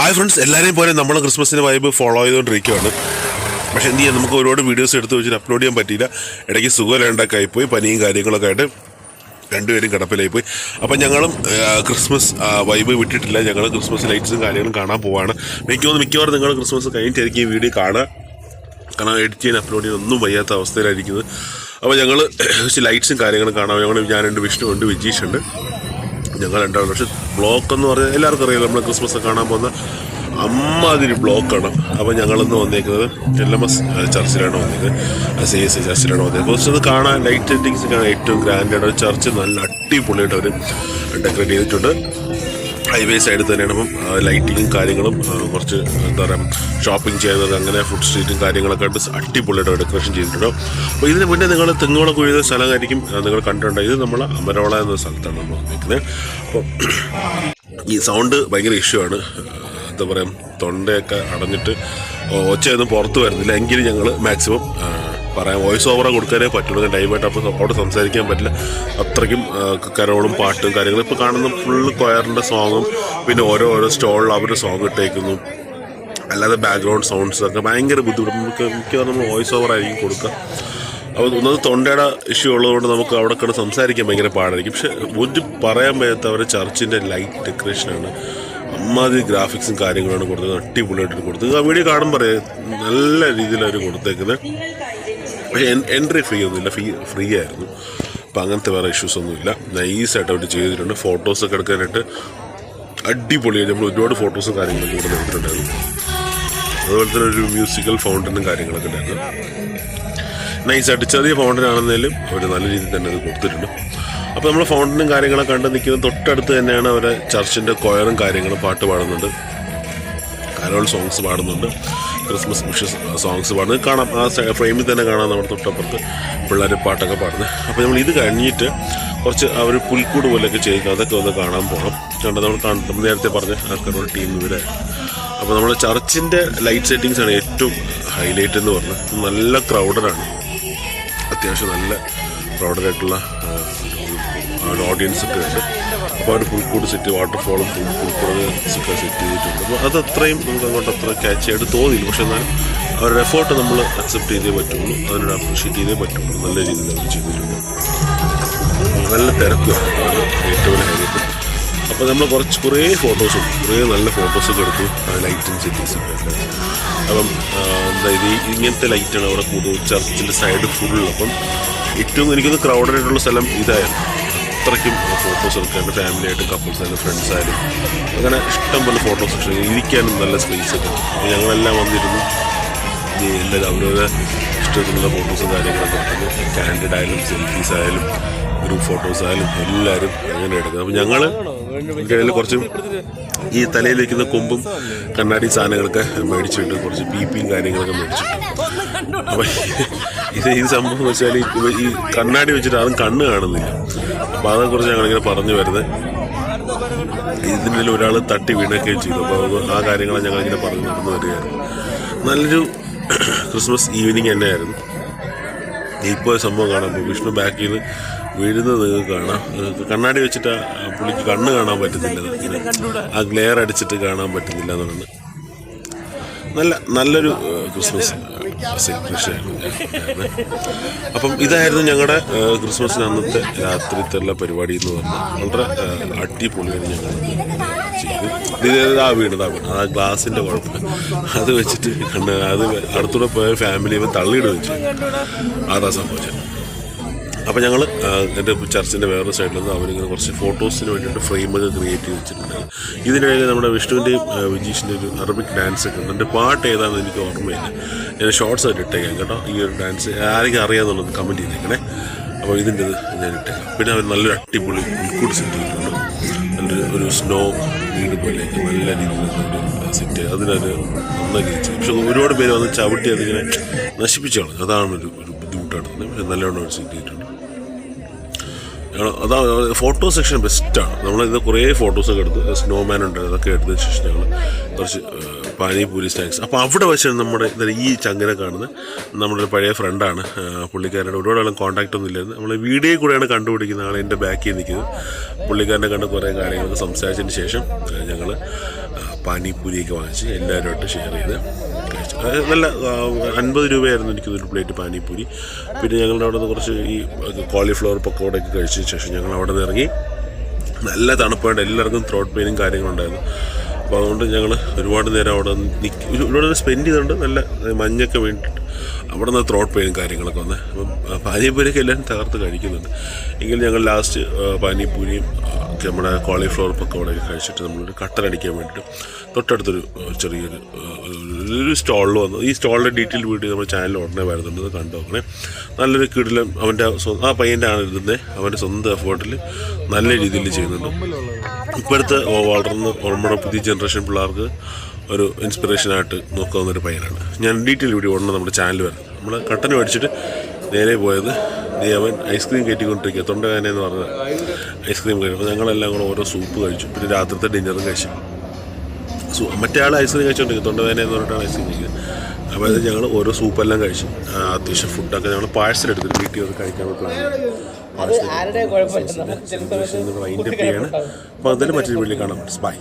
Hi friends, എല്ലാവരെയും പോലെ നമ്മൾ ക്രിസ്മസിൻ്റെ വൈബ് ഫോളോ ചെയ്തുകൊണ്ടിരിക്കുകയാണ്. പക്ഷേ എന്ത് ചെയ്യാം, നമുക്ക് ഒരുപാട് വീഡിയോസ് എടുത്ത് വെച്ചിട്ട് അപ്ലോഡ് ചെയ്യാൻ പറ്റിയില്ല. ഇടയ്ക്ക് സുഖമില്ലാണ്ടായി പോയി, പനിയും കാര്യങ്ങളൊക്കെ ആയിട്ട് രണ്ടുപേരും കിടപ്പിലായി പോയി. അപ്പം ഞങ്ങളും ക്രിസ്മസ് വൈബ് വിട്ടിട്ടില്ല. ഞങ്ങൾ ക്രിസ്മസ് ലൈറ്റ്സും കാര്യങ്ങളും കാണാൻ പോവാണ്. മിക്കവാറും നിങ്ങൾ ക്രിസ്മസ് കഴിഞ്ഞിട്ടായിരിക്കും ഈ വീഡിയോ കാണുക. കാരണം എഡിറ്റ് ചെയ്യാൻ അപ്ലോഡ് ചെയ്യാൻ ഒന്നും വയ്യാത്ത അവസ്ഥയിലായിരിക്കുന്നത്. അപ്പോൾ ഞങ്ങൾ ലൈറ്റ്സും കാര്യങ്ങളും കാണാം. ഞാനുണ്ട്, വിഷ്ണുണ്ട്, വിജീഷുണ്ട്, ഞങ്ങൾ രണ്ടാളും. പക്ഷെ ബ്ലോക്ക് എന്ന് പറഞ്ഞാൽ എല്ലാവർക്കും അറിയാം, നമ്മൾ ക്രിസ്മസ് കാണാൻ പോകുന്ന അമ്മാതിരി ബ്ലോക്കാണ്. അപ്പോൾ ഞങ്ങളിന്ന് വന്നേക്കുന്നത് LMS ചർച്ചിലാണ് വന്നേക്കുന്നത്, CSI ചർച്ചിലാണ് വന്നേക്കുന്നത്. കുറച്ച് അത് കാണാൻ ലൈറ്റ് സെറ്റിങ്സ് കാണാൻ ഏറ്റവും ഗ്രാൻഡായിട്ട് ഒരു ചർച്ച് നല്ല അടിപൊളിയായിട്ട് അവർ ഡെക്കറേറ്റ് ചെയ്തിട്ടുണ്ട്. ഹൈവേ സൈഡിൽ തന്നെയാണ്. അപ്പം ലൈറ്റിങ്ങും കാര്യങ്ങളും കുറച്ച് എന്താ പറയുക, ഷോപ്പിംഗ് ചെയ്യുന്നത്, അങ്ങനെ ഫുഡ് സ്ട്രീറ്റും കാര്യങ്ങളൊക്കെ ആയിട്ട് അടിപൊളിയായിട്ട് ഡെക്കറേഷൻ ചെയ്തിട്ടുണ്ട്. അപ്പോൾ ഇതിന് മുന്നേ നിങ്ങൾ തെങ്ങോളം കുഴിയുന്ന സ്ഥലമായിരിക്കും നിങ്ങൾ കണ്ടിട്ടുണ്ട്. ഇത് നമ്മൾ അമരോള എന്ന സ്ഥലത്താണ് നമ്മൾ വന്നിരിക്കുന്നത്. അപ്പോൾ ഈ സൗണ്ട് ഭയങ്കര ഇഷ്യൂ ആണ്. എന്താ പറയുക, തൊണ്ടയൊക്കെ അടഞ്ഞിട്ട് ഒച്ചയൊന്നും പുറത്ത് വരുന്നില്ല. എങ്കിലും ഞങ്ങൾ മാക്സിമം പറയാം, വോയിസ് ഓവറാ കൊടുക്കാനേ പറ്റുള്ളൂ. ലൈവായിട്ട് അപ്പോൾ അവിടെ സംസാരിക്കാൻ പറ്റില്ല. അത്രയ്ക്കും കരോളും പാട്ടും കാര്യങ്ങളും. ഇപ്പോൾ കാണുന്ന ഫുള്ള് കൊയറിൻ്റെ സോങ്ങും പിന്നെ ഓരോ സ്റ്റോളിൽ അവരുടെ സോങ് ഇട്ടേക്കുന്നു. അല്ലാതെ ബാക്ക്ഗ്രൗണ്ട് സൗണ്ട്സൊക്കെ ഭയങ്കര ബുദ്ധിമുട്ട്. മിക്കവാറും നമ്മൾ വോയിസ് ഓവറായിരിക്കും കൊടുക്കുക. അപ്പോൾ ഒന്നത് തൊണ്ടയുടെ ഇഷ്യൂ ഉള്ളതുകൊണ്ട് നമുക്ക് അവിടെ കിടന്ന് സംസാരിക്കാൻ ഭയങ്കര പാടായിരിക്കും. പക്ഷെ ഒരു പറയാൻ പറ്റാത്ത അവരുടെ ചർച്ചിൻ്റെ ലൈറ്റ് ഡെക്കറേഷനാണ്. അമ്മാതിരി ഗ്രാഫിക്സും കാര്യങ്ങളാണ് കൊടുത്തത്. അടിപൊളിയായിട്ട് കൊടുത്തത്. ആ വീഡിയോ കാണുമ്പോൾ പറയാം, നല്ല രീതിയിൽ അവർ കൊടുത്തേക്കുന്നത്. പക്ഷേ എൻട്രി ഫീ ഒന്നുമില്ല, ഫ്രീ ആയിരുന്നു. അപ്പം അങ്ങനത്തെ വേറെ ഇഷ്യൂസ് ഒന്നുമില്ല. നൈസായിട്ട് അവർ ചെയ്തിട്ടുണ്ട്. ഫോട്ടോസൊക്കെ എടുക്കാനായിട്ട് അടിപൊളിയായിട്ട് നമ്മൾ ഒരുപാട് ഫോട്ടോസും കാര്യങ്ങളൊക്കെ ഇവിടെ എടുത്തിട്ടുണ്ടായിരുന്നു. അതുപോലെ തന്നെ ഒരു മ്യൂസിക്കൽ ഫൗണ്ടനും കാര്യങ്ങളൊക്കെ ഉണ്ടായിരുന്നു. നൈസായിട്ട് ചെറിയ ഫൗണ്ടൻ ആണെന്നേലും അവർ നല്ല രീതിയിൽ തന്നെ അത് കൊടുത്തിട്ടുണ്ട്. അപ്പോൾ നമ്മൾ ഫൗണ്ടനും കാര്യങ്ങളൊക്കെ കണ്ട് നിൽക്കുന്നത് തൊട്ടടുത്ത് തന്നെയാണ് അവരെ ചർച്ചിൻ്റെ കൊയറും കാര്യങ്ങളും പാട്ട് പാടുന്നുണ്ട്, കരോൾ സോങ്സ് പാടുന്നുണ്ട്, ക്രിസ്മസ് വിഷസ് സോങ്സ് പാടുന്നത് കാണാം. ആ ഫ്രെയിമിൽ തന്നെ കാണാം നമ്മുടെ തൊട്ടപ്പുറത്ത് പിള്ളേർ പാട്ടൊക്കെ പാടുന്നത്. അപ്പോൾ നമ്മൾ ഇത് കഴിഞ്ഞിട്ട് കുറച്ച് അവർ പുൽക്കൂട് പോലെയൊക്കെ ചെയ്യുക, അതൊക്കെ ഒന്ന് കാണാൻ പോകണം. നമ്മൾ നേരത്തെ പറഞ്ഞ ആ കരോൾ ടീം ഇവരായിരുന്നു. അപ്പോൾ നമ്മൾ ചർച്ചിൻ്റെ ലൈറ്റ് സെറ്റിങ്സാണ് ഏറ്റവും ഹൈലൈറ്റ് എന്ന് പറഞ്ഞാൽ. നല്ല ക്രൗഡഡാണ്, അത്യാവശ്യം നല്ല ക്രൗഡഡായിട്ടുള്ള ഓഡിയൻസ് ഒക്കെ ഉണ്ട്. അപ്പോൾ അവർ പുൽക്കൂട് സെറ്റ്, വാട്ടർഫോളും പുൽക്കൂട് ഒക്കെ സെറ്റ് ചെയ്തിട്ടുണ്ട്. അപ്പോൾ അത് അത്രയും നമുക്ക് അങ്ങോട്ട് അത്ര ക്യാച്ച് ആയിട്ട് തോന്നിയില്ല. പക്ഷെ എന്നാലും അവരുടെ എഫേർട്ട് നമ്മൾ അക്സെപ്റ്റ് ചെയ്തേ പറ്റുള്ളൂ, അതിനോട് അപ്രീഷിയേറ്റ് ചെയ്തേ പറ്റുള്ളൂ. നല്ല രീതിയിൽ അവർ ചെയ്തിട്ടുണ്ട്. നല്ല തിരക്കുമാണ് ഏറ്റവും ഹൈലൈറ്റ്. അപ്പോൾ നമ്മൾ കുറേ ഫോട്ടോസും കുറേ നല്ല ഫോട്ടോസൊക്കെ എടുത്തു, ലൈറ്റും സെറ്റിങ്സൊക്കെ. അപ്പം അതായത് ഇങ്ങനത്തെ ലൈറ്റാണ് അവിടെ കൂടുതൽ ചർച്ചിൻ്റെ സൈഡ് ഫുൾ. അപ്പം ഏറ്റവും എനിക്കൊന്ന് ക്രൗഡഡ് ആയിട്ടുള്ള സ്ഥലം ഇതായിരുന്നു. അത്രയ്ക്കും ഫോട്ടോസ് എടുക്കാൻ ഫാമിലിയായിട്ട്, കപ്പിൾസ് ആയാലും ഫ്രണ്ട്സ് ആയാലും അങ്ങനെ ഇഷ്ടംപോലെ ഫോട്ടോസ് ഇരിക്കാനും നല്ല സ്പേസൊക്കെ. അപ്പോൾ ഞങ്ങളെല്ലാം വന്നിരുന്നു. എല്ലാവരും അവരവരെ ഇഷ്ടത്തിനുള്ള ഫോട്ടോസും കാര്യങ്ങളൊക്കെ എടുക്കുന്നു. കാൻഡിഡ് ആയാലും സെൽഫീസ് ആയാലും ഗ്രൂപ്പ് ഫോട്ടോസ് ആയാലും എല്ലാവരും അങ്ങനെ എടുക്കുന്നത്. അപ്പോൾ ഞങ്ങൾ ഇടയിൽ കുറച്ച് ഈ തലയിൽ വയ്ക്കുന്ന കൊമ്പും കണ്ണാടി സാധനങ്ങളൊക്കെ മേടിച്ചിട്ട് കുറച്ച് പിയും കാര്യങ്ങളൊക്കെ മേടിച്ചിട്ട്. അപ്പം ഈ സംഭവം എന്ന് വെച്ചാൽ ഈ കണ്ണാടി വെച്ചിട്ട് ആരും കണ്ണ് കാണുന്നില്ല. അപ്പോൾ അതേക്കുറിച്ച് ഞങ്ങളിങ്ങനെ പറഞ്ഞു വരുന്നത്. ഇതിൻ്റെ ഒരാൾ തട്ടി വീണൊക്കെ ചെയ്തു. അപ്പോൾ ആ കാര്യങ്ങളാണ് ഞങ്ങളിങ്ങനെ പറഞ്ഞു നടന്നു വരികയായിരുന്നു. നല്ലൊരു ക്രിസ്മസ് ഈവനിങ് തന്നെയായിരുന്നു. ഇപ്പോൾ സംഭവം കാണാം, വിഷ്ണു ബാക്കിൽ നിന്ന് വീഴുന്നത് നിങ്ങൾക്ക് കാണാം. കണ്ണാടി വെച്ചിട്ട് പുള്ളിക്ക് കണ്ണ് കാണാൻ പറ്റുന്നില്ല, ഇങ്ങനെ ആ ഗ്ലെയർ അടിച്ചിട്ട് കാണാൻ പറ്റുന്നില്ല എന്നുള്ളത്. നല്ലൊരു ക്രിസ്മസ് സെലിബ്രേഷനായിരുന്നു. അപ്പം ഇതായിരുന്നു ഞങ്ങളുടെ ക്രിസ്മസിന് അന്നത്തെ രാത്രിത്തുള്ള പരിപാടി എന്ന് പറഞ്ഞാൽ. വളരെ അടിപൊളിയാണ് ഞങ്ങൾ ചെയ്ത്. ആ വീണത് ആ ഗ്ലാസിൻ്റെ കുഴപ്പം അത് വെച്ചിട്ട് അത് അടുത്തൂടെ പോയ ഫാമിലി തള്ളിയിടുകയും ചെയ്തു. അതാ സംഭവിച്ചത്. അപ്പോൾ ഞങ്ങൾ എൻ്റെ ചർച്ചിൻ്റെ വേറൊരു സൈഡിൽ നിന്ന് അവരിങ്ങനെ കുറച്ച് ഫോട്ടോസിന് വേണ്ടിയിട്ട് ഫ്രെയിമൊക്കെ ക്രിയേറ്റ് ചെയ്ത് വെച്ചിട്ടുണ്ടായിരുന്നു. ഇതിനിടയിൽ നമ്മുടെ വിഷ്ണുവിൻ്റെയും വിജീഷിൻ്റെ ഒരു അറബിക് ഡാൻസ് ഒക്കെ ഉണ്ട്. എൻ്റെ പാട്ട് ഏതാണെന്ന് എനിക്ക് ഓർമ്മയില്ല. ഞാൻ ഷോർട്സ് ആയിട്ട് ഇട്ടേക്കാം കേട്ടോ. ഈ ഒരു ഡാൻസ് ആരെങ്കിലും അറിയാമെന്നുള്ളത് കമൻറ്റ് ചെയ്തേക്കണേ. അപ്പോൾ ഇതിൻ്റെ ഞാൻ ഇട്ടേക്കാം. പിന്നെ അവർ നല്ലൊരു അടിപൊളി പുൽക്കൂട് സെറ്റ് ചെയ്തിട്ടുണ്ട്. നല്ലൊരു സ്നോ വീട് പോലെയൊക്കെ നല്ല രീതിയിലുള്ള സെറ്റ്. അതിനൊരു നന്നായി ചെയ്തു. പക്ഷെ ഒരുപാട് പേര് വന്ന് ചവിട്ടി അതിങ്ങനെ നശിപ്പിച്ചോളൂ. അതാണൊരു ബുദ്ധിമുട്ടാണ്. പക്ഷെ നല്ലവണ്ണം അവർ സെറ്റ് ചെയ്തിട്ടുണ്ട്. അതാ ഫോട്ടോ സെക്ഷൻ ബെസ്റ്റാണ്. നമ്മളിത് കുറേ ഫോട്ടോസൊക്കെ എടുത്ത് സ്നോമാൻ ഉണ്ട്, അതൊക്കെ എടുത്തതിന് ശേഷം ഞങ്ങൾ കുറച്ച് പാനിപൂരി സ്നാക്സ്. അപ്പോൾ അവിടെ വെച്ചാണ് നമ്മുടെ ഈ ചങ്ങനെ കാണുന്നത്. നമ്മുടെ പഴയ ഫ്രണ്ടാണ് പുള്ളിക്കാരൻ്റെ. ഒരുപാട് ആളും കോൺടാക്റ്റ് ഒന്നും ഇല്ലായിരുന്നു. നമ്മൾ വീഡിയോയിൽ കൂടെയാണ് കണ്ടുപിടിക്കുന്ന ആൾ എൻ്റെ ബാക്കിൽ നിൽക്കുന്നത്. പുള്ളിക്കാരനെ കണ്ട് കുറേ കാര്യങ്ങളൊക്കെ സംസാരിച്ചതിന് ശേഷം ഞങ്ങൾ പാനിപ്പൂരിയൊക്കെ വാങ്ങിച്ച് എല്ലാവരുമായിട്ട് ഷെയർ ചെയ്ത് കഴിച്ചു. നല്ല 50 രൂപയായിരുന്നു എനിക്കൊരു പ്ലേറ്റ് പാനിപ്പൂരി. പിന്നെ ഞങ്ങളുടെ അവിടെ നിന്ന് കുറച്ച് ഈ കോളിഫ്ലവർ പക്കോടയൊക്കെ കഴിച്ചതിന് ശേഷം ഞങ്ങൾ അവിടെ നിന്ന് ഇറങ്ങി. നല്ല തണുപ്പായിട്ട് എല്ലാവർക്കും ത്രോട്ട് പെയിനും കാര്യങ്ങളുണ്ടായിരുന്നു. അപ്പോൾ അതുകൊണ്ട് ഞങ്ങൾ ഒരുപാട് നേരം അവിടെ ഒരുപാട് നേരം സ്പെൻഡ് ചെയ്തുകൊണ്ട് നല്ല മഞ്ഞൊക്കെ വേണ്ടിയിട്ട് അവിടെ നിന്ന് ത്രോട്ട് പെയിനും കാര്യങ്ങളൊക്കെ വന്നത്. അപ്പം പാനിപ്പൂരിയൊക്കെ എല്ലാവരും തകർത്ത് കഴിക്കുന്നുണ്ട്. എങ്കിൽ ഞങ്ങൾ ലാസ്റ്റ് പാനിപ്പൂരിയും നമ്മുടെ കോളിഫ്ലവർ പക്കോടയൊക്കെ കഴിച്ചിട്ട് നമ്മളൊരു കട്ടനടിക്കാൻ വേണ്ടിയിട്ട് തൊട്ടടുത്തൊരു ചെറിയൊരു സ്റ്റോളിൽ വന്നു. ഈ സ്റ്റോളിൻ്റെ ഡീറ്റെയിൽ വീഡിയോ നമ്മുടെ ചാനലിൽ ഉടനെ വരുന്നുണ്ട്, അത് കണ്ടു നോക്കണേ. നല്ലൊരു കിടിലം അവൻ്റെ ആ പയ്യൻ്റെ ആണ് ഇരുന്നത്. അവൻ്റെ സ്വന്തം എഫേർട്ടിൽ നല്ല രീതിയിൽ ചെയ്യുന്നുണ്ട്. ഇപ്പോഴത്തെ വളർന്ന് നമ്മുടെ പുതിയ ജനറേഷൻ പിള്ളേർക്ക് ഒരു ഇൻസ്പിറേഷനായിട്ട് നോക്കാവുന്നൊരു പയ്യനാണ്. ഞാൻ ഡീറ്റെയിൽ വീഡിയോ ഉടനെ നമ്മുടെ ചാനൽ വരുന്നത്. നമ്മൾ കട്ടന് മേടിച്ചിട്ട് നേരെ പോയത് അവൻ ഐസ്ക്രീം കയറ്റിക്കൊണ്ടിരിക്കുക. തൊണ്ടവേദന എന്ന് പറഞ്ഞത് ഐസ്ക്രീം കഴിക്കും. അപ്പോൾ ഞങ്ങളെല്ലാം കൂടെ ഓരോ സൂപ്പ് കഴിച്ചു. പിന്നെ രാത്രിത്തെ ഡിന്നറും കഴിച്ചു. മറ്റേ ആൾ ഐസ്ക്രീം കഴിച്ചുകൊണ്ടിരിക്കും, തൊണ്ടവേദന എന്ന് പറഞ്ഞിട്ടാണ് ഐസ്ക്രീം കഴിക്കുന്നത്. അപ്പോൾ അത് ഞങ്ങൾ ഓരോ സൂപ്പെല്ലാം കഴിച്ചു. അത്യാവശ്യം ഫുഡൊക്കെ ഞങ്ങൾ പാഴ്സൽ എടുത്തിട്ട് വീട്ടിൽ വന്ന് കഴിക്കാൻ പ്ലാൻ ചെയ്തു. വൈൻഡപ്പ് ചെയ്യാണ്. അപ്പോൾ എന്തായാലും മറ്റൊരു വീട്ടിൽ കാണാം. ബൈ.